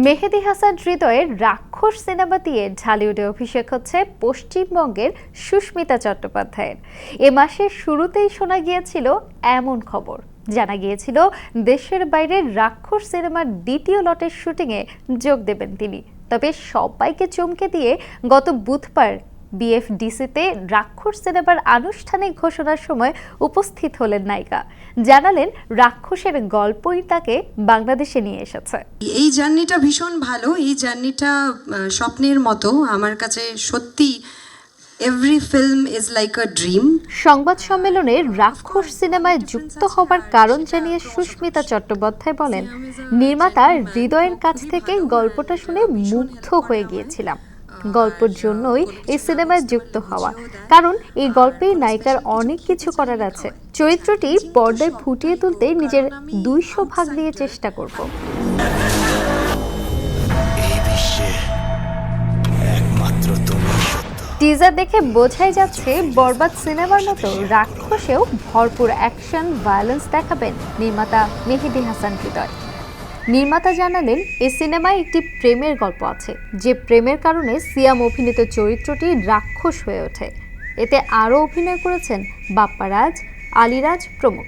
মেহেদী হাসান হৃদয়ের রাক্ষস সিনেমা দিয়ে ঢালিউডে অভিষেক হচ্ছে পশ্চিমবঙ্গের সুস্মিতা চট্টোপাধ্যায়ের। এ মাসের শুরুতেই শোনা গিয়েছিল এমন খবর, জানা গিয়েছিল দেশের বাইরে রাক্ষস সিনেমার দ্বিতীয় লটের শুটিংয়ে যোগ দেবেন তিনি। তবে সবাইকে চমকে দিয়ে গত বুধবার বিএফডিসিতে রাক্ষস সিনেমার আনুষ্ঠানিক ঘোষণার সময় উপস্থিত হলেন নায়িকা। জানালেন রাক্ষসের গল্পই তাকে বাংলাদেশে নিয়ে এসেছে। এই জার্নিটা ভীষণ ভালো, এই জার্নিটা স্বপ্নের মতো আমার কাছে সত্যি। Every film is like a dream. সংবাদ সম্মেলনে রাক্ষস সিনেমায় যুক্ত হবার কারণ জানিয়ে সুস্মিতা চট্টোপাধ্যায় বলেন, নির্মাতা হৃদয়ের কাছ থেকে গল্পটা শুনে মুগ্ধ হয়ে গিয়েছিলাম। গল্পের জন্যই এই সিনেমায় যুক্ত হওয়া, কারণ এই গল্পে নায়িকার অনেক কিছু করার আছে। চরিত্রটি পর্দায় ফুটিয়ে তুলতে নিজের 200 ভাগ দিয়ে চেষ্টা করব। টিজার দেখে বোঝাই যাচ্ছে বরবাদ সিনেমার মতো রাক্ষসেও ভরপুর অ্যাকশন ভায়োলেন্স দেখাবেন নির্মাতা মেহেদী হাসান হৃদয়। নির্মাতা জানালেন, এই সিনেমায় একটি প্রেমের গল্প আছে, যে প্রেমের কারণে সিয়াম অভিনীত চরিত্রটি রাক্ষস হয়ে ওঠে। এতে আরও অভিনয় করেছেন বাপ্পারাজ, আলিরাজ প্রমুখ।